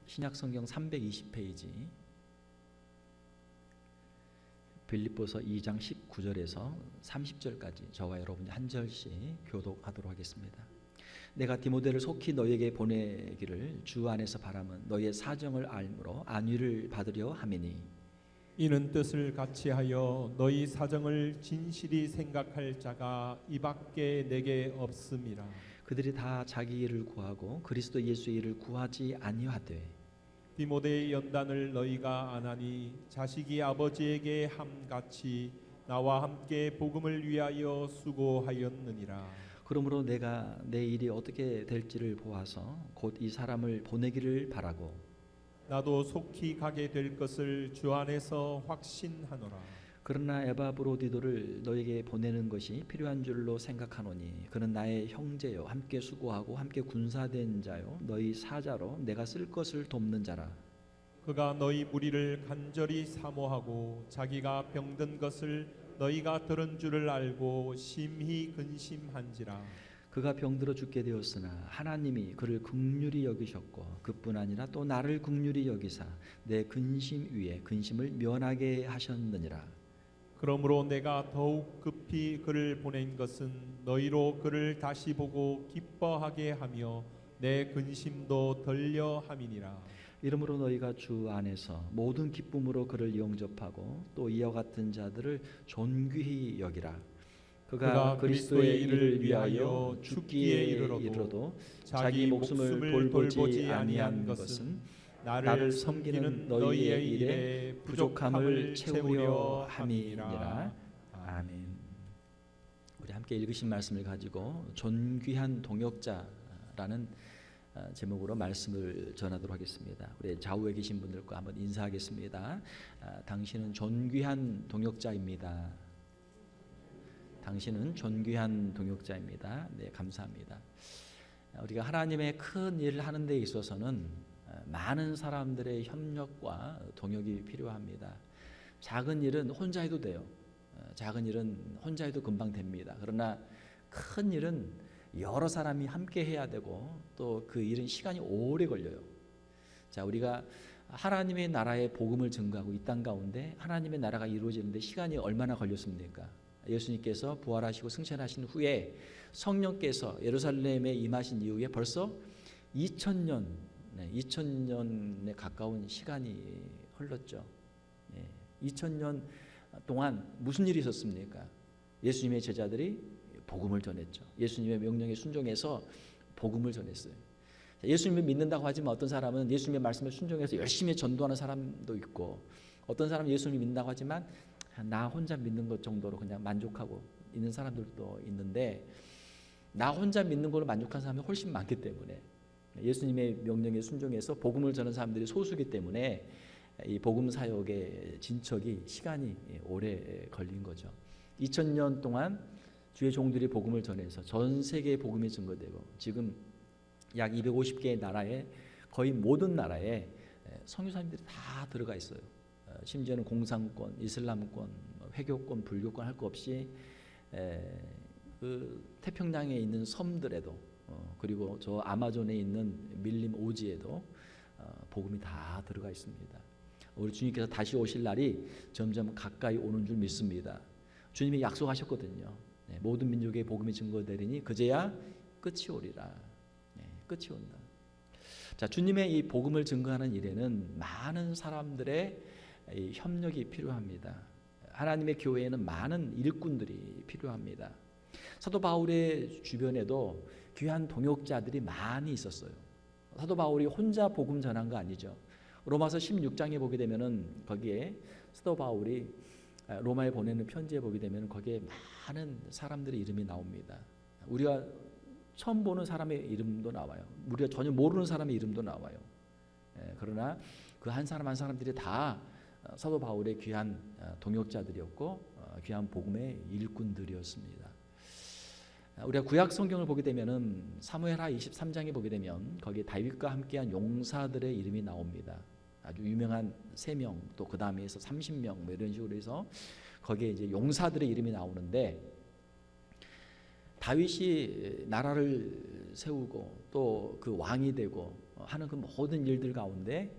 신약성경 320페이지 빌립보서 2장 19절에서 30절까지 저와 여러분이 한 절씩 교독하도록 하겠습니다. 내가 디모데를 속히 너희에게 보내기를 주 안에서 바람은 너희의 사정을 알므로 안위를 받으려 함이니 이는 뜻을 같이하여 너희 사정을 진실히 생각할 자가 이밖에 내게 없음이라. 그들이 다 자기 일을 구하고 그리스도 예수의 일을 구하지 아니하되 디모데의 연단을 너희가 안하니 자식이 아버지에게 함같이 나와 함께 복음을 위하여 수고하였느니라. 그러므로 내가 내 일이 어떻게 될지를 보아서 곧 이 사람을 보내기를 바라고 나도 속히 가게 될 것을 주 안에서 확신하노라. 그러나 에바브로디도를 너에게 보내는 것이 필요한 줄로 생각하노니 그는 나의 형제요 함께 수고하고 함께 군사된 자요 너희 사자로 내가 쓸 것을 돕는 자라. 그가 너희 무리를 간절히 사모하고 자기가 병든 것을 너희가 들은 줄을 알고 심히 근심한지라. 그가 병들어 죽게 되었으나 하나님이 그를 긍휼히 여기셨고 그뿐 아니라 또 나를 긍휼히 여기사 내 근심 위에 근심을 면하게 하셨느니라. 그러므로 내가 더욱 급히 그를 보낸 것은 너희로 그를 다시 보고 기뻐하게 하며 내 근심도 덜려 함이니라. 이러므로 너희가 주 안에서 모든 기쁨으로 그를 영접하고 또 이와 같은 자들을 존귀히 여기라. 그가 그리스도의 일을 위하여 죽기에 이르러도 자기 목숨을 돌보지 아니한 것은 나를 섬기는 너희의 일에 부족함을 채우려 함이니라. 아멘. 우리 함께 읽으신 말씀을 가지고 존귀한 동역자라는 제목으로 말씀을 전하도록 하겠습니다. 우리 좌우에 계신 분들과 한번 인사하겠습니다. 당신은 존귀한 동역자입니다. 당신은 존귀한 동역자입니다. 네, 감사합니다. 우리가 하나님의 큰 일을 하는 데 있어서는 많은 사람들의 협력과 동역이 필요합니다. 작은 일은 혼자 해도 돼요. 작은 일은 혼자 해도 금방 됩니다. 그러나 큰 일은 여러 사람이 함께 해야 되고 또 그 일은 시간이 오래 걸려요. 자, 우리가 하나님의 나라의 복음을 증거하고 이 땅 가운데 하나님의 나라가 이루어지는데 시간이 얼마나 걸렸습니까? 예수님께서 부활하시고 승천하신 후에 성령께서 예루살렘에 임하신 이후에 벌써 2000년에 가까운 시간이 흘렀죠. 2000년 동안 무슨 일이 있었습니까? 예수님의 제자들이 복음을 전했죠. 예수님의 명령에 순종해서 복음을 전했어요. 예수님을 믿는다고 하지만 어떤 사람은 예수님의 말씀에 순종해서 열심히 전도하는 사람도 있고 어떤 사람은 예수님을 믿는다고 하지만 나 혼자 믿는 것 정도로 그냥 만족하고 있는 사람들도 있는데 나 혼자 믿는 걸로 만족한 사람이 훨씬 많기 때문에 예수님의 명령에 순종해서 복음을 전하는 사람들이 소수이기 때문에 이 복음 사역의 진척이 시간이 오래 걸린 거죠. 2000년 동안 주의 종들이 복음을 전해서 전 세계에 복음이 증거되고 지금 약 250개의 나라에 거의 모든 나라에 선교사님들이 다 들어가 있어요. 심지어는 공산권, 이슬람권, 회교권, 불교권 할 것 없이 그 태평양에 있는 섬들에도 그리고 저 아마존에 있는 밀림 오지에도 복음이 다 들어가 있습니다. 우리 주님께서 다시 오실 날이 점점 가까이 오는 줄 믿습니다. 주님이 약속하셨거든요. 모든 민족의 복음이 증거되리니 그제야 끝이 오리라. 끝이 온다. 자, 주님의 이 복음을 증거하는 일에는 많은 사람들의 이 협력이 필요합니다. 하나님의 교회에는 많은 일꾼들이 필요합니다. 사도 바울의 주변에도 귀한 동역자들이 많이 있었어요. 사도 바울이 혼자 복음 전한 거 아니죠. 로마서 16장에 보게 되면은 거기에 사도 바울이 로마에 보내는 편지에 보게 되면 거기에 많은 사람들의 이름이 나옵니다. 우리가 처음 보는 사람의 이름도 나와요. 우리가 전혀 모르는 사람의 이름도 나와요. 그러나 그 한 사람 한 사람들이 다 사도 바울의 귀한 동역자들이었고 귀한 복음의 일꾼들이었습니다. 우리가 구약 성경을 보게 되면은 사무엘하 23장에 보게 되면 거기에 다윗과 함께한 용사들의 이름이 나옵니다. 아주 유명한 3명 또 그 다음에 해서 30명 뭐 이런 식으로 해서 거기에 이제 용사들의 이름이 나오는데 다윗이 나라를 세우고 또 그 왕이 되고 하는 그 모든 일들 가운데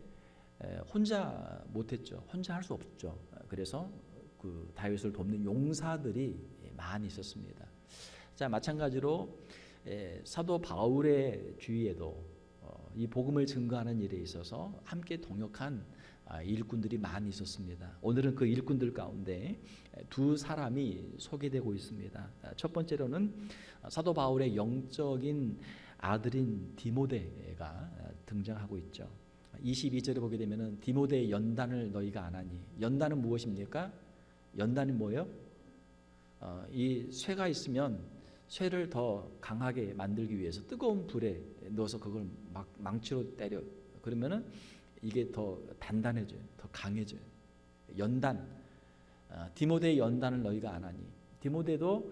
혼자 못했죠. 혼자 할 수 없죠. 그래서 그 다윗을 돕는 용사들이 많이 있었습니다. 자, 마찬가지로 사도 바울의 주위에도 이 복음을 증거하는 일에 있어서 함께 동역한 일꾼들이 많이 있었습니다. 오늘은 그 일꾼들 가운데 두 사람이 소개되고 있습니다. 첫 번째로는 사도 바울의 영적인 아들인 디모데가 등장하고 있죠. 22절에 보게 되면은 디모데의 연단을 너희가 안 하니. 연단은 무엇입니까? 연단이 뭐예요? 이 쇠가 있으면 쇠를 더 강하게 만들기 위해서 뜨거운 불에 넣어서 그걸 막 망치로 때려. 그러면은 이게 더 단단해져요. 더 강해져요. 연단. 디모데의 연단을 너희가 안 하니. 디모데도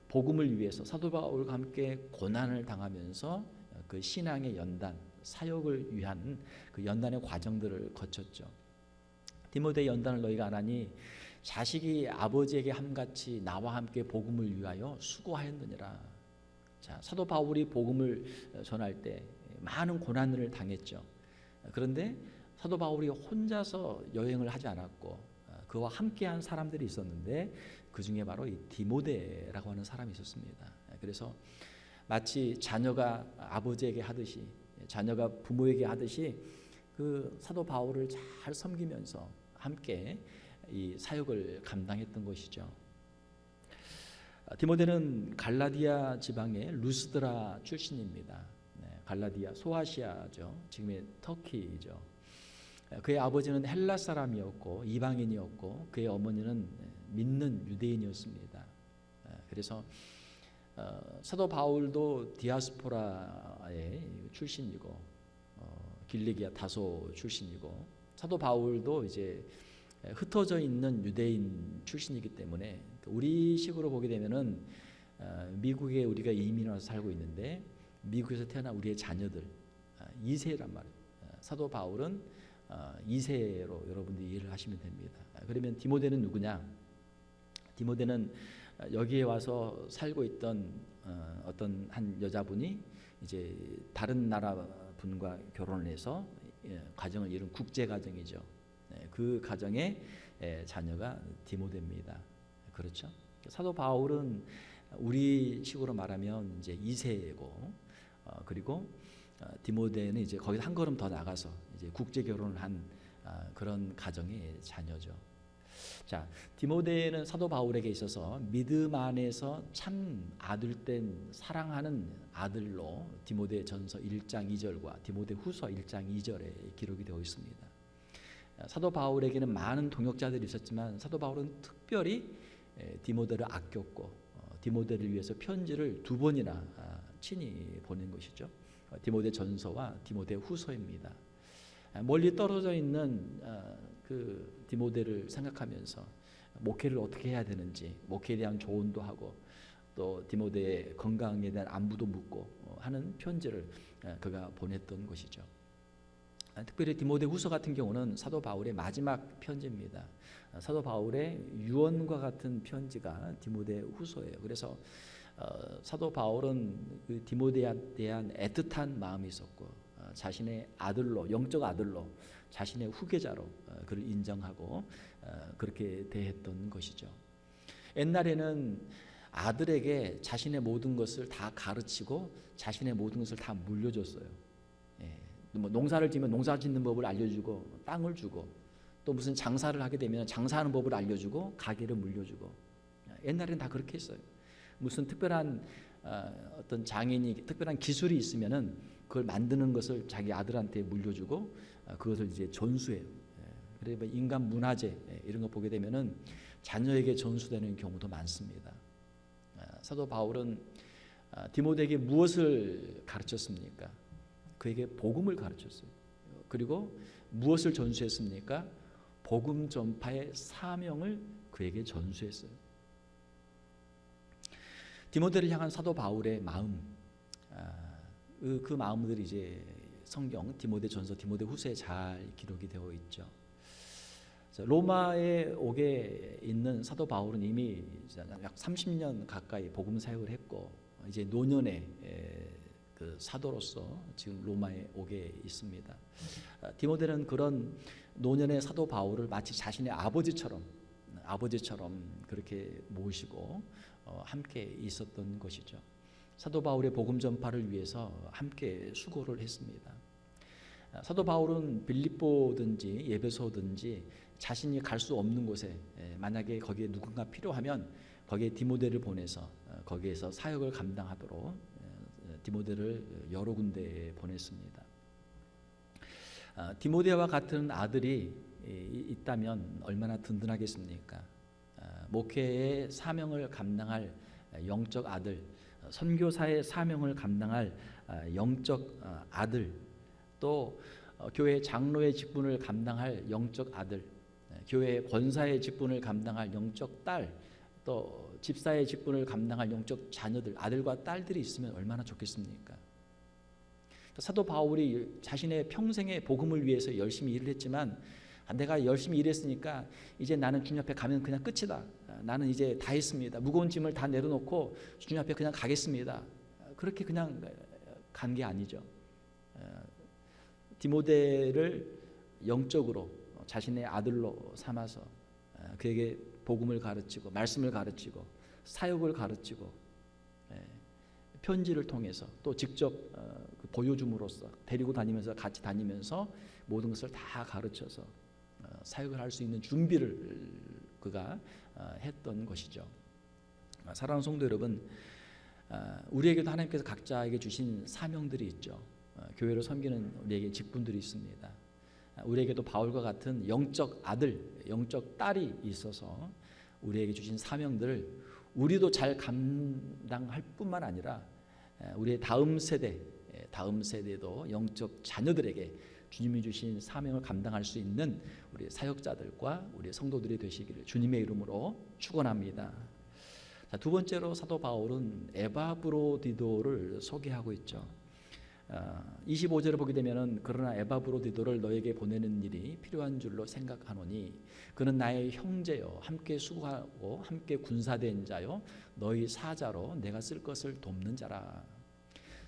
복음을 위해서 사도 바울과 함께 고난을 당하면서 그 신앙의 연단, 사역을 위한 그 연단의 과정들을 거쳤죠. 디모데의 연단을 너희가 안 하니 자식이 아버지에게 함같이 나와 함께 복음을 위하여 수고하였느니라. 자, 사도 바울이 복음을 전할 때 많은 고난을 당했죠. 그런데 사도 바울이 혼자서 여행을 하지 않았고 그와 함께한 사람들이 있었는데 그 중에 바로 이 디모데라고 하는 사람이 있었습니다. 그래서 마치 자녀가 아버지에게 하듯이, 자녀가 부모에게 하듯이 그 사도 바울을 잘 섬기면서 함께 이 사역을 감당했던 것이죠. 디모데는 갈라디아 지방의 루스드라 출신입니다. 갈라디아, 소아시아죠. 지금의 터키죠. 그의 아버지는 헬라 사람이었고 이방인이었고 그의 어머니는 믿는 유대인이었습니다. 그래서 사도 바울도 디아스포라의 출신이고 길리기아 다소 출신이고 사도 바울도 이제 흩어져 있는 유대인 출신이기 때문에 우리식으로 보게 되면은 미국에 우리가 이민 와서 살고 있는데 미국에서 태어난 우리의 자녀들 2세란 말이에요. 사도 바울은 2세로 여러분들이 이해를 하시면 됩니다. 그러면 디모데는 누구냐? 디모데는 여기에 와서 살고 있던 어떤 한 여자분이 이제 다른 나라 분과 결혼을 해서 가정을 이룬 국제 가정이죠. 그 가정의 자녀가 디모데입니다. 그렇죠? 사도 바울은 우리식으로 말하면 이제 2세고 그리고 디모데는 이제 거기서 한 걸음 더 나가서 이제 국제 결혼을 한 그런 가정의 자녀죠. 자, 디모데는 사도 바울에게 있어서 믿음 안에서 참 아들된 사랑하는 아들로 디모데전서 1장 2절과 디모데후서 1장 2절에 기록이 되어 있습니다. 사도 바울에게는 많은 동역자들이 있었지만 사도 바울은 특별히 디모데를 아꼈고 디모데를 위해서 편지를 2번이나 친히 보낸 것이죠. 디모데전서와 디모데후서입니다. 멀리 떨어져 있는 그 디모데를 생각하면서 목회를 어떻게 해야 되는지 목회에 대한 조언도 하고 또 디모데의 건강에 대한 안부도 묻고 하는 편지를 그가 보냈던 것이죠. 특별히 디모데후서 같은 경우는 사도 바울의 마지막 편지입니다. 사도 바울의 유언과 같은 편지가 디모데후서예요. 그래서 사도 바울은 그 디모데에 대한 애틋한 마음이 있었고 자신의 아들로, 영적 아들로, 자신의 후계자로 그를 인정하고 그렇게 대했던 것이죠. 옛날에는 아들에게 자신의 모든 것을 다 가르치고 자신의 모든 것을 다 물려줬어요. 뭐 농사를 지면 농사 짓는 법을 알려주고 땅을 주고 또 무슨 장사를 하게 되면 장사하는 법을 알려주고 가게를 물려주고 옛날에는 다 그렇게 했어요. 무슨 특별한 어떤 장인이 특별한 기술이 있으면은 그걸 만드는 것을 자기 아들한테 물려주고 그것을 이제 전수해요. 그래서 인간 문화재 이런 거 보게 되면은 자녀에게 전수되는 경우도 많습니다. 사도 바울은 디모데에게 무엇을 가르쳤습니까? 그에게 복음을 가르쳤어요. 그리고 무엇을 전수했습니까? 복음 전파의 사명을 그에게 전수했어요. 디모데를 향한 사도 바울의 마음, 그 마음들이 이제 성경 디모데전서, 디모데후서에 잘 기록이 되어 있죠. 로마에 오게 있는 사도 바울은 이미 약 30년 가까이 복음 사역을 했고 이제 노년에 그 사도로서 지금 로마에 오게 있습니다. 디모데는 그런 노년의 사도 바울을 마치 자신의 아버지처럼 그렇게 모시고 함께 있었던 것이죠. 사도 바울의 복음 전파를 위해서 함께 수고를 했습니다. 사도 바울은 빌립보든지 에베소든지 자신이 갈 수 없는 곳에 만약에 거기에 누군가 필요하면 거기에 디모데를 보내서 거기에서 사역을 감당하도록 디모데를 여러 군데에 보냈습니다. 디모데와 같은 아들이 있다면 얼마나 든든하겠습니까? 목회의 사명을 감당할 영적 아들, 선교사의 사명을 감당할 영적 아들, 또 교회 장로의 직분을 감당할 영적 아들, 교회 권사의 직분을 감당할 영적 딸, 또 집사의 직분을 감당할 영적 자녀들, 아들과 딸들이 있으면 얼마나 좋겠습니까? 사도 바울이 자신의 평생의 복음을 위해서 열심히 일을 했지만 내가 열심히 일했으니까 이제 나는 주님 앞에 가면 그냥 끝이다. 나는 이제 다 했습니다. 무거운 짐을 다 내려놓고 주님 앞에 그냥 가겠습니다. 그렇게 그냥 간 게 아니죠. 디모데를 영적으로 자신의 아들로 삼아서 그에게 복음을 가르치고 말씀을 가르치고 사역을 가르치고 편지를 통해서 또 직접 보여줌으로써 데리고 다니면서 같이 다니면서 모든 것을 다 가르쳐서 사역을 할 수 있는 준비를 그가 했던 것이죠. 사랑하는 성도 여러분, 우리에게도 하나님께서 각자에게 주신 사명들이 있죠. 교회를 섬기는 우리에게 직분들이 있습니다. 우리에게도 바울과 같은 영적 아들, 영적 딸이 있어서 우리에게 주신 사명들을 우리도 잘 감당할 뿐만 아니라 우리의 다음 세대도 영적 자녀들에게 주님이 주신 사명을 감당할 수 있는 우리 사역자들과 우리 성도들이 되시기를 주님의 이름으로 축원합니다. 자, 두 번째로 사도 바울은 에바브로디도를 소개하고 있죠. 25절을 보게 되면은 그러나 에바브로디도를 너에게 보내는 일이 필요한 줄로 생각하노니 그는 나의 형제요 함께 수고하고 함께 군사된 자요 너희 사자로 내가 쓸 것을 돕는 자라.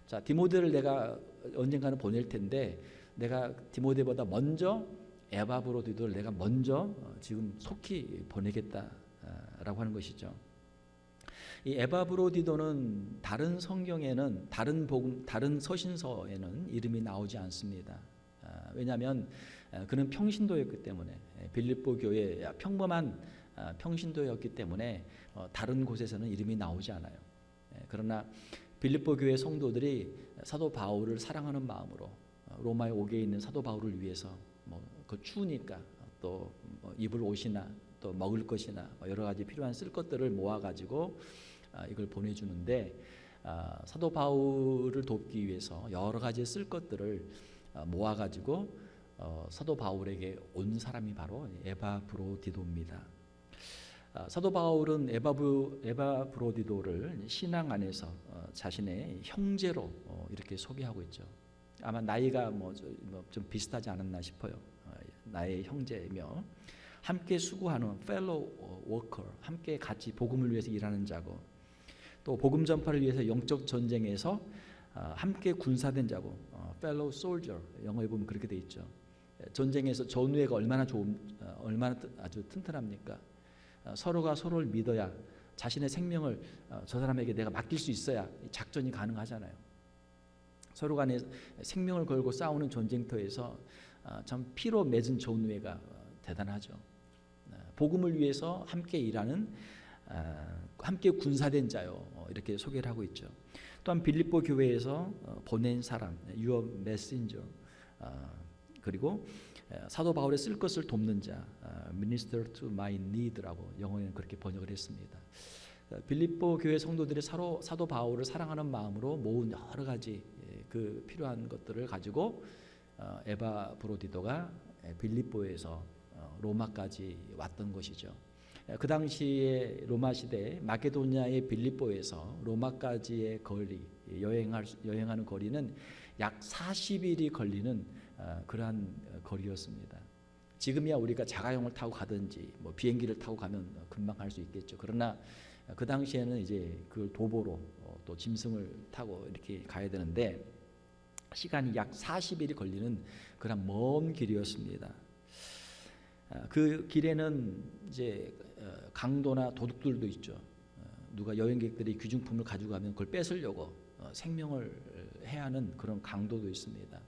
자, 디모데를 내가 언젠가는 보낼 텐데 내가 디모데보다 먼저 에바브로디도를 내가 먼저 지금 속히 보내겠다라고 하는 것이죠. 이 에바브로디도는 다른 성경에는 다른 서신서에는 이름이 나오지 않습니다. 왜냐하면 그는 평신도였기 때문에 빌립보 교회 평범한 평신도였기 때문에 다른 곳에서는 이름이 나오지 않아요. 그러나 빌립보 교회 성도들이 사도 바울을 사랑하는 마음으로 로마에 오게 있는 사도 바울을 위해서 그 추우니까 또 입을 옷이나 또 먹을 것이나 여러 가지 필요한 쓸 것들을 모아 가지고 이걸 보내주는데 사도 바울을 돕기 위해서 여러 가지 쓸 것들을 모아 가지고 사도 바울에게 온 사람이 바로 에바브로디도입니다. 사도 바울은 에바브로디도를 신앙 안에서 자신의 형제로 이렇게 소개하고 있죠. 아마 나이가 좀 비슷하지 않았나 싶어요. 나의 형제며 함께 수고하는 fellow worker, 함께 같이 복음을 위해서 일하는 자고 또 복음 전파를 위해서 영적 전쟁에서 함께 군사된 자고 fellow soldier, 영어에 보면 그렇게 돼 있죠. 전쟁에서 전우회가 얼마나 아주 튼튼합니까? 서로가 서로를 믿어야 자신의 생명을 저 사람에게 내가 맡길 수 있어야 작전이 가능하잖아요. 서로 간에 생명을 걸고 싸우는 전쟁터에서 참 피로 맺은 전우회가 대단하죠. 복음을 위해서 함께 일하는 함께 군사된 자요 이렇게 소개를 하고 있죠. 또한 빌립보 교회에서 보낸 사람 your messenger 그리고 사도 바울의 쓸 것을 돕는 자 minister to my need라고 영어에는 그렇게 번역을 했습니다. 빌립보 교회 성도들이 사도 바울을 사랑하는 마음으로 모은 여러 가지 그 필요한 것들을 가지고 에바브로디도가 빌립보에서 로마까지 왔던 것이죠. 그 당시에 로마 시대 마게도니아의 빌립보에서 로마까지의 거리 여행하는 거리는 약 40일이 걸리는 그러한 거리였습니다. 지금이야 우리가 자가용을 타고 가든지 비행기를 타고 가면 금방 갈 수 있겠죠. 그러나 그 당시에는 이제 그 도보로 또 짐승을 타고 이렇게 가야 되는데 시간이 약 40일이 걸리는 그런 먼 길이었습니다. 그 길에는 이제 강도나 도둑들도 있죠. 누가 여행객들이 귀중품을 가지고 가면 그걸 뺏으려고 생명을 해야 하는 그런 강도도 있습니다.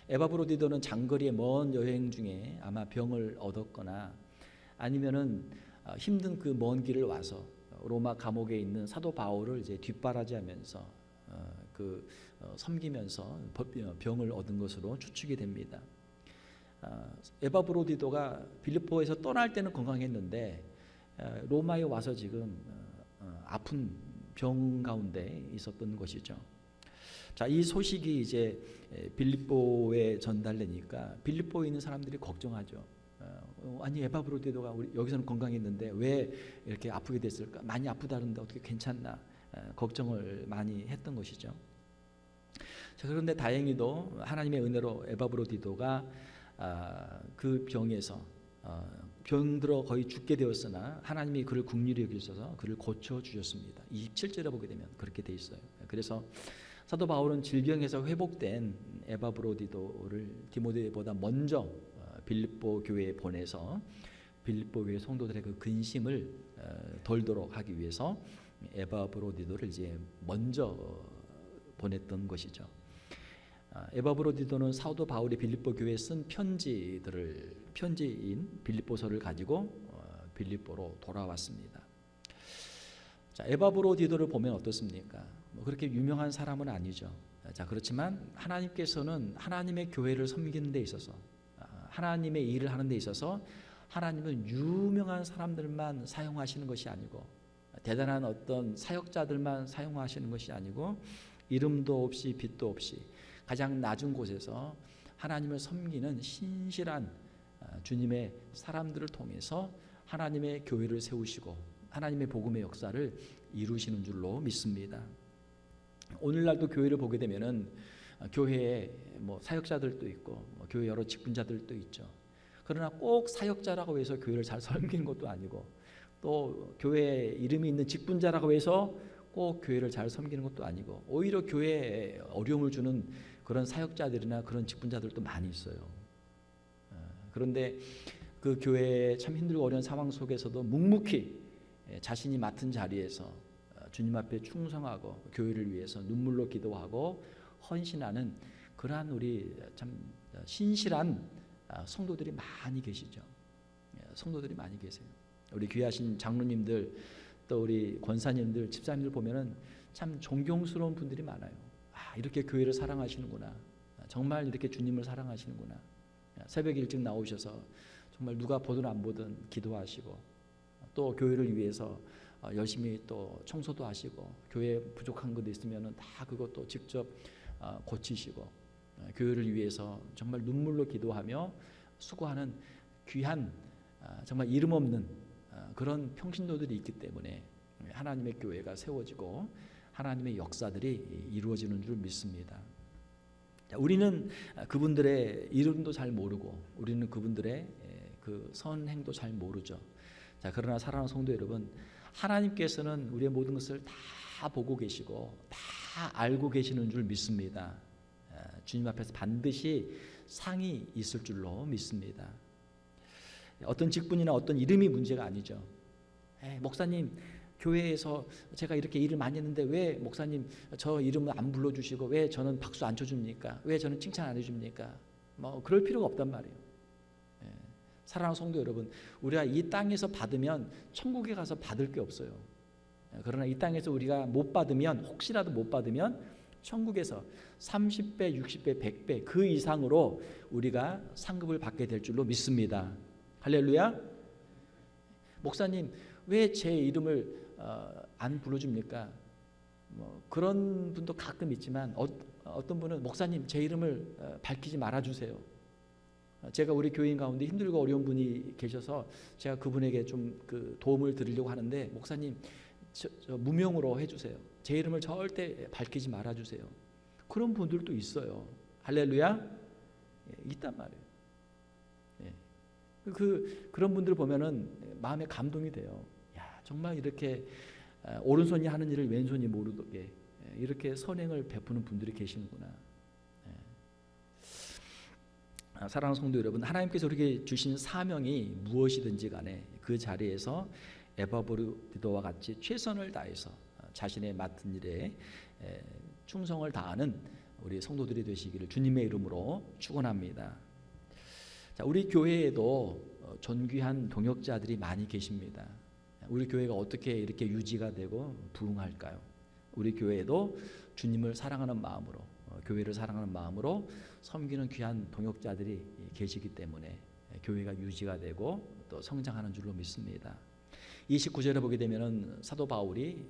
에바브로디도는 장거리의 먼 여행 중에 아마 병을 얻었거나 아니면은 힘든 그 먼 길을 와서 로마 감옥에 있는 사도 바울을 이제 뒷바라지하면서 섬기면서 병을 얻은 것으로 추측이 됩니다. 에바브로디도가 빌립보에서 떠날 때는 건강했는데 로마에 와서 지금 아픈 병 가운데 있었던 것이죠. 자, 이 소식이 이제 빌립보에 전달되니까 빌립보에 있는 사람들이 걱정하죠. 아니 에바브로디도가 여기서는 건강했는데 왜 이렇게 아프게 됐을까? 많이 아프다는데 어떻게 괜찮나? 걱정을 많이 했던 것이죠. 자, 그런데 다행히도 하나님의 은혜로 에바브로디도가 그 병에서 병들어 거의 죽게 되었으나 하나님이 그를 긍휼히 여기셔서 그를 고쳐 주셨습니다. 27절에 보게 되면 그렇게 돼 있어요. 그래서 사도 바울은 질병에서 회복된 에바브로디도를 디모데보다 먼저 빌립보 교회에 보내서 빌립보 교회 성도들의 그 근심을 덜도록 하기 위해서 에바브로디도를 이제 먼저 보냈던 것이죠. 에바브로디도는 사도 바울이 빌립보 교회에 쓴 편지인 빌립보서를 가지고 빌립보로 돌아왔습니다. 자, 에바브로디도를 보면 어떻습니까? 그렇게 유명한 사람은 아니죠. 자, 그렇지만 하나님께서는 하나님의 교회를 섬기는 데 있어서 하나님의 일을 하는 데 있어서 하나님은 유명한 사람들만 사용하시는 것이 아니고 대단한 어떤 사역자들만 사용하시는 것이 아니고 이름도 없이 빛도 없이 가장 낮은 곳에서 하나님을 섬기는 신실한 주님의 사람들을 통해서 하나님의 교회를 세우시고 하나님의 복음의 역사를 이루시는 줄로 믿습니다. 오늘날도 교회를 보게 되면은 교회에 사역자들도 있고 교회 여러 직분자들도 있죠. 그러나 꼭 사역자라고 해서 교회를 잘 섬기는 것도 아니고 또 교회에 이름이 있는 직분자라고 해서 꼭 교회를 잘 섬기는 것도 아니고 오히려 교회에 어려움을 주는 그런 사역자들이나 그런 직분자들도 많이 있어요. 그런데 그 교회에 참 힘들고 어려운 상황 속에서도 묵묵히 자신이 맡은 자리에서 주님 앞에 충성하고 교회를 위해서 눈물로 기도하고 헌신하는 그러한 우리 참 신실한 성도들이 많이 계시죠. 성도들이 많이 계세요. 우리 귀하신 장로님들 또 우리 권사님들 집사님들 보면은 참 존경스러운 분들이 많아요. 이렇게 교회를 사랑하시는구나. 정말 이렇게 주님을 사랑하시는구나. 새벽 일찍 나오셔서 정말 누가 보든 안 보든 기도하시고 또 교회를 위해서 열심히 또 청소도 하시고 교회에 부족한 것도 있으면은 다 그것도 직접 고치시고 교회를 위해서 정말 눈물로 기도하며 수고하는 귀한 정말 이름 없는 그런 평신도들이 있기 때문에 하나님의 교회가 세워지고 하나님의 역사들이 이루어지는 줄 믿습니다. 우리는 그분들의 이름도 잘 모르고 우리는 그분들의 그 선행도 잘 모르죠. 자, 그러나 사랑하는 성도 여러분, 하나님께서는 우리의 모든 것을 다 보고 계시고 다 알고 계시는 줄 믿습니다. 주님 앞에서 반드시 상이 있을 줄로 믿습니다. 어떤 직분이나 어떤 이름이 문제가 아니죠. 목사님, 교회에서 제가 이렇게 일을 많이 했는데 왜 목사님 저 이름을 안 불러주시고 왜 저는 박수 안 쳐줍니까? 왜 저는 칭찬 안 해줍니까? 그럴 필요가 없단 말이에요. 사랑하는 성도 여러분, 우리가 이 땅에서 받으면 천국에 가서 받을 게 없어요. 그러나 이 땅에서 우리가 못 받으면, 혹시라도 못 받으면 천국에서 30배, 60배, 100배 그 이상으로 우리가 상급을 받게 될 줄로 믿습니다. 할렐루야. 목사님, 왜 제 이름을 안 불러줍니까? 그런 분도 가끔 있지만 어떤 분은 목사님 제 이름을 밝히지 말아주세요. 제가 우리 교인 가운데 힘들고 어려운 분이 계셔서 제가 그분에게 좀 그 도움을 드리려고 하는데 목사님 저 무명으로 해주세요. 제 이름을 절대 밝히지 말아주세요. 그런 분들도 있어요. 할렐루야. 있단 말이에요. 그런 분들 보면은 마음에 감동이 돼요. 야, 정말 이렇게 오른손이 하는 일을 왼손이 모르게 이렇게 선행을 베푸는 분들이 계시는구나. 사랑하는 성도 여러분, 하나님께서 우리에게 주신 사명이 무엇이든지 간에 그 자리에서 에바브로디도와 같이 최선을 다해서 자신의 맡은 일에 충성을 다하는 우리 성도들이 되시기를 주님의 이름으로 축원합니다. 자, 우리 교회에도 존귀한 동역자들이 많이 계십니다. 우리 교회가 어떻게 이렇게 유지가 되고 부흥할까요? 우리 교회에도 주님을 사랑하는 마음으로, 교회를 사랑하는 마음으로 섬기는 귀한 동역자들이 계시기 때문에 교회가 유지가 되고 또 성장하는 줄로 믿습니다. 29절에 보게 되면은 사도 바울이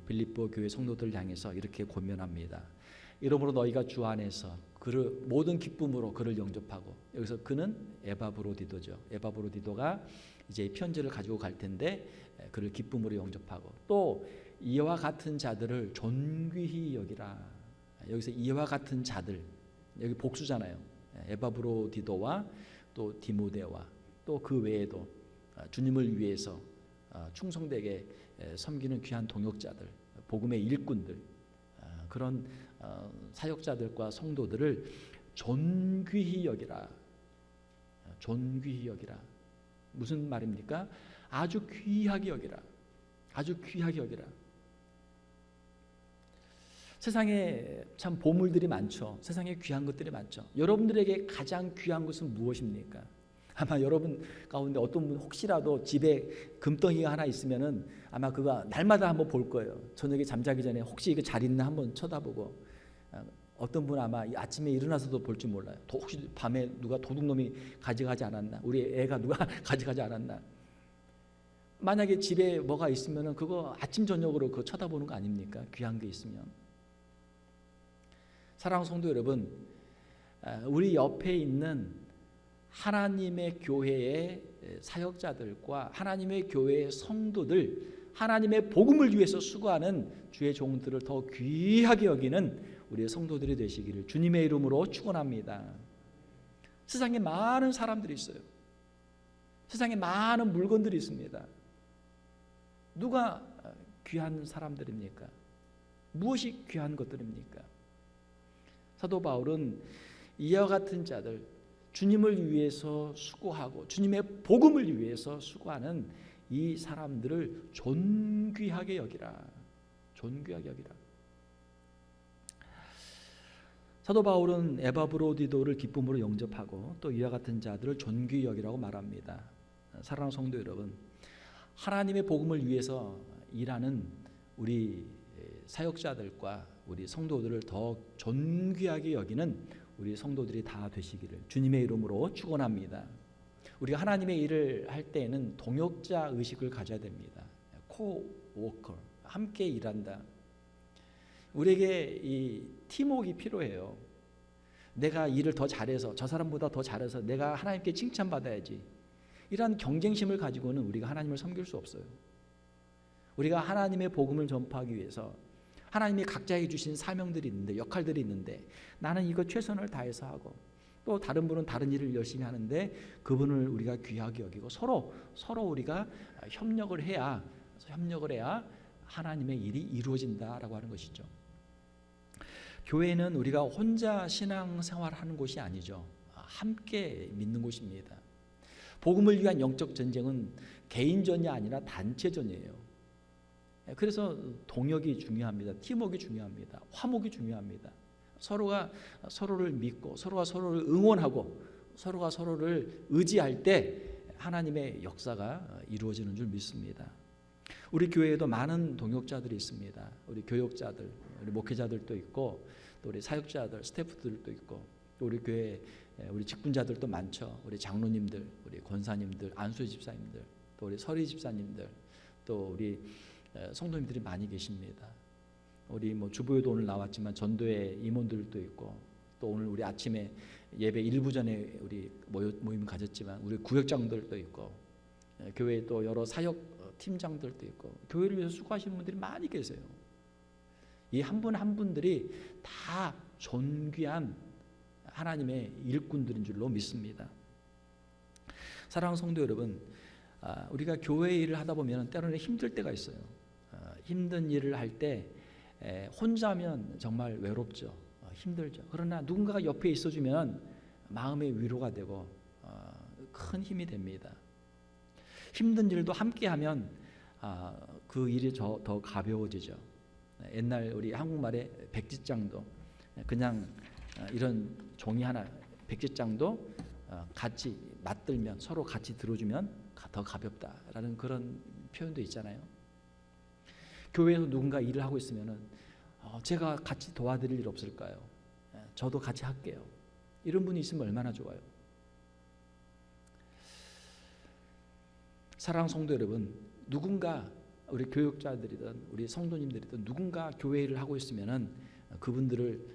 빌립보 교회 성도들을 향해서 이렇게 권면합니다. 이러므로 너희가 주 안에서 그를 모든 기쁨으로 그를 영접하고, 여기서 그는 에바브로디도죠. 에바브로디도가 이제 편지를 가지고 갈 텐데 그를 기쁨으로 영접하고, 또 이와 같은 자들을 존귀히 여기라. 여기서 이와 같은 자들, 여기 복수잖아요. 에바브로디도와 또 디모데와 또 그 외에도 주님을 위해서 충성되게 섬기는 귀한 동역자들, 복음의 일꾼들, 그런 사역자들과 성도들을 존귀히 여기라. 존귀히 여기라. 무슨 말입니까? 아주 귀하게 여기라. 아주 귀하게 여기라. 세상에 참 보물들이 많죠. 세상에 귀한 것들이 많죠. 여러분들에게 가장 귀한 것은 무엇입니까? 아마 여러분 가운데 어떤 분 혹시라도 집에 금덩이가 하나 있으면은 아마 그거 날마다 한번 볼 거예요. 저녁에 잠자기 전에 혹시 이거 잘 있나 한번 쳐다보고, 어떤 분 아마 아침에 일어나서도 볼 줄 몰라요. 혹시 밤에 누가 도둑놈이 가져가지 않았나? 우리 애가 누가 가져가지 않았나? 만약에 집에 뭐가 있으면은 그거 아침 저녁으로 그거 쳐다보는 거 아닙니까? 귀한 게 있으면. 사랑하는 성도 여러분, 우리 옆에 있는 하나님의 교회의 사역자들과 하나님의 교회의 성도들, 하나님의 복음을 위해서 수고하는 주의 종들을 더 귀하게 여기는 우리의 성도들이 되시기를 주님의 이름으로 축원합니다. 세상에 많은 사람들이 있어요. 세상에 많은 물건들이 있습니다. 누가 귀한 사람들입니까? 무엇이 귀한 것들입니까? 사도 바울은 이와 같은 자들, 주님을 위해서 수고하고 주님의 복음을 위해서 수고하는 이 사람들을 존귀하게 여기라. 존귀하게 여기라. 사도 바울은 에바브로디도를 기쁨으로 영접하고 또 이와 같은 자들을 존귀히 여기라고 말합니다. 사랑하는 성도 여러분, 하나님의 복음을 위해서 일하는 우리 사역자들과 우리 성도들을 더 존귀하게 여기는 우리 성도들이 다 되시기를 주님의 이름으로 축원합니다. 우리가 하나님의 일을 할 때에는 동역자 의식을 가져야 됩니다. 코워커, 함께 일한다. 우리에게 이 팀워크가 필요해요. 내가 일을 더 잘해서 저 사람보다 더 잘해서 내가 하나님께 칭찬받아야지. 이런 경쟁심을 가지고는 우리가 하나님을 섬길 수 없어요. 우리가 하나님의 복음을 전파하기 위해서 하나님이 각자에게 주신 사명들이 있는데, 역할들이 있는데, 나는 이거 최선을 다해서 하고 또 다른 분은 다른 일을 열심히 하는데 그분을 우리가 귀하게 여기고 서로 우리가 협력을 해야 하나님의 일이 이루어진다라고 하는 것이죠. 교회는 우리가 혼자 신앙생활하는 곳이 아니죠. 함께 믿는 곳입니다. 복음을 위한 영적 전쟁은 개인전이 아니라 단체전이에요. 그래서 동역이 중요합니다. 팀워크가 중요합니다. 화목이 중요합니다. 서로가 서로를 믿고 서로가 서로를 응원하고 서로가 서로를 의지할 때 하나님의 역사가 이루어지는 줄 믿습니다. 우리 교회에도 많은 동역자들이 있습니다. 우리 교역자들, 우리 목회자들도 있고 또 우리 사역자들, 스태프들도 있고 또 우리 교회 우리 직분자들도 많죠. 우리 장로님들, 우리 권사님들, 안수 집사님들, 또 우리 서리 집사님들, 또 우리 성도님들이 많이 계십니다. 우리 주보에도 오늘 나왔지만 전도회 임원들도 있고 또 오늘 우리 아침에 예배 1부 전에 우리 모임 가졌지만 우리 구역장들도 있고 교회에 또 여러 사역 팀장들도 있고 교회를 위해서 수고하시는 분들이 많이 계세요. 이 한 분 한 분들이 다 존귀한 하나님의 일꾼들인 줄로 믿습니다. 사랑하는 성도 여러분, 우리가 교회 일을 하다 보면 때로는 힘들 때가 있어요. 힘든 일을 할 때 혼자면 정말 외롭죠. 힘들죠. 그러나 누군가가 옆에 있어주면 마음의 위로가 되고 큰 힘이 됩니다. 힘든 일도 함께하면 그 일이 더 가벼워지죠. 옛날 우리 한국말에 백지장도 그냥 이런 종이 하나 백지장도 같이 맞들면 서로 같이 들어주면 더 가볍다라는 그런 표현도 있잖아요. 교회에서 누군가 일을 하고 있으면은 제가 같이 도와드릴 일 없을까요? 저도 같이 할게요. 이런 분이 있으면 얼마나 좋아요. 사랑하는 성도 여러분, 누군가 우리 교육자들이든 우리 성도님들이든 누군가 교회 일을 하고 있으면은 그분들을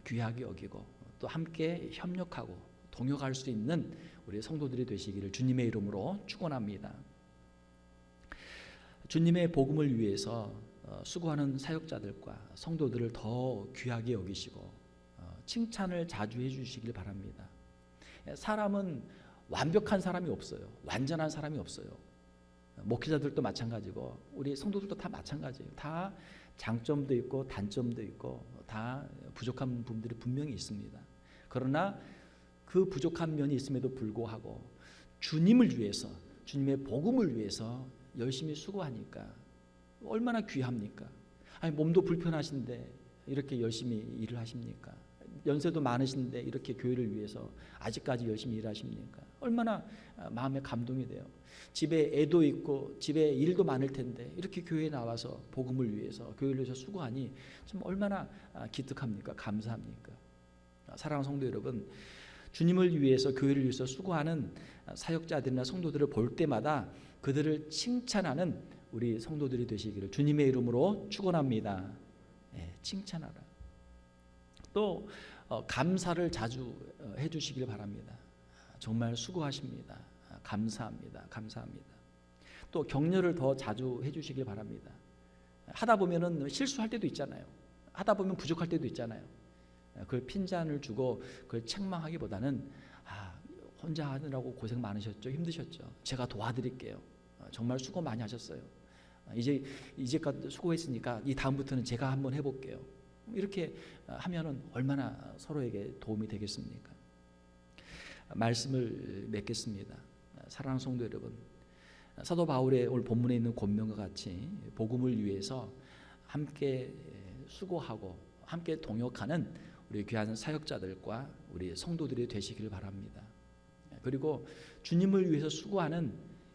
귀하게 여기고 또 함께 협력하고 동역할 수 있는 우리 성도들이 되시기를 주님의 이름으로 축원합니다. 주님의 복음을 위해서 수고하는 사역자들과 성도들을 더 귀하게 여기시고 칭찬을 자주 해주시길 바랍니다. 사람은 완벽한 사람이 없어요. 완전한 사람이 없어요. 목회자들도 마찬가지고 우리 성도들도 다 마찬가지예요. 다 장점도 있고 단점도 있고 다 부족한 부분들이 분명히 있습니다. 그러나 그 부족한 면이 있음에도 불구하고 주님을 위해서, 주님의 복음을 위해서 열심히 수고하니까 얼마나 귀합니까? 아니 몸도 불편하신데 이렇게 열심히 일을 하십니까? 연세도 많으신데 이렇게 교회를 위해서 아직까지 열심히 일하십니까? 얼마나 마음에 감동이 돼요. 집에 애도 있고 집에 일도 많을 텐데 이렇게 교회에 나와서 복음을 위해서 교회를 위해서 수고하니 참 얼마나 기특합니까? 감사합니까? 사랑하는 성도 여러분, 주님을 위해서 교회를 위해서 수고하는 사역자들이나 성도들을 볼 때마다 그들을 칭찬하는 우리 성도들이 되시기를 주님의 이름으로 축원합니다. 칭찬하라. 또 감사를 자주 해주시길 바랍니다. 정말 수고하십니다. 감사합니다. 감사합니다. 또 격려를 더 자주 해주시길 바랍니다. 하다 보면은 실수할 때도 있잖아요. 하다 보면 부족할 때도 있잖아요. 그걸 핀잔을 주고 그걸 책망하기보다는 혼자 하느라고 고생 많으셨죠, 힘드셨죠. 제가 도와드릴게요. 정말 수고 많이 하셨어요. 이제까지 수고했으니까 이 다음부터는 제가 한번 해볼게요. 이렇게 하면은 얼마나 서로에게 도움이 되겠습니까? 말씀을 맺겠습니다. 사랑하는 성도 여러분, 사도 바울의 오늘 본문에 있는 권면과 같이 복음을 위해서 함께 수고하고 함께 동역하는 우리 귀한 사역자들과 우리 성도들이 되시길 바랍니다. 그리고 주님을 위해서 수고하는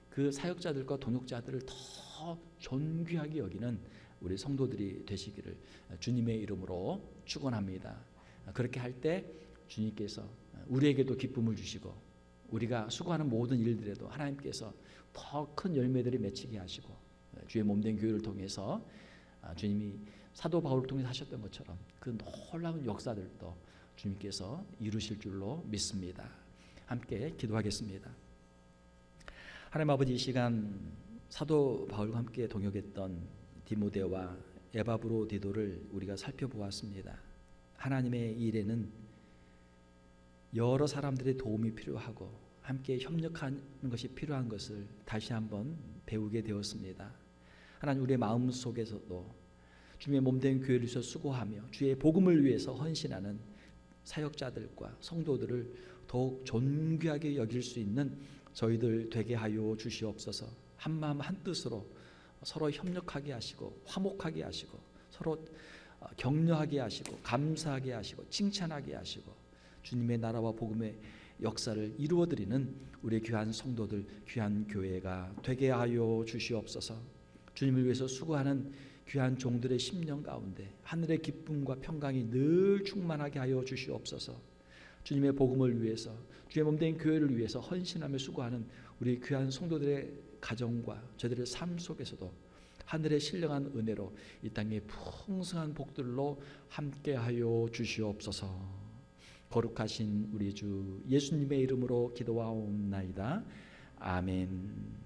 그 사역자들과 동역자들을 더 존귀하게 여기는 우리 성도들이 되시기를 주님의 이름으로 축원합니다. 그렇게 할 때 주님께서 우리에게도 기쁨을 주시고 우리가 수고하는 모든 일들에도 하나님께서 더 큰 열매들이 맺히게 하시고 주의 몸된 교회를 통해서 주님이 사도 바울을 통해서 하셨던 것처럼 그 놀라운 역사들도 주님께서 이루실 줄로 믿습니다. 함께 기도하겠습니다. 하나님 아버지, 이 시간 사도 바울과 함께 동역했던 디모데와 에바브로디도를 우리가 살펴보았습니다. 하나님의 일에는 여러 사람들의 도움이 필요하고 함께 협력하는 것이 필요한 것을 다시 한번 배우게 되었습니다. 하나님, 우리의 마음 속에서도 주님의 몸된 교회를 위해서 수고하며 주의 복음을 위해서 헌신하는 사역자들과 성도들을 더욱 존귀하게 여길 수 있는 저희들 되게 하여 주시옵소서. 한마음 한뜻으로 서로 협력하게 하시고 화목하게 하시고 서로 격려하게 하시고 감사하게 하시고 칭찬하게 하시고 주님의 나라와 복음의 역사를 이루어드리는 우리 귀한 성도들, 귀한 교회가 되게 하여 주시옵소서. 주님을 위해서 수고하는 귀한 종들의 심령 가운데 하늘의 기쁨과 평강이 늘 충만하게 하여 주시옵소서. 주님의 복음을 위해서 주의 몸된 교회를 위해서 헌신하며 수고하는 우리 귀한 성도들의 가정과 저들의 삶 속에서도 하늘의 신령한 은혜로 이 땅의 풍성한 복들로 함께하여 주시옵소서. 거룩하신 우리 주 예수님의 이름으로 기도하옵나이다. 아멘.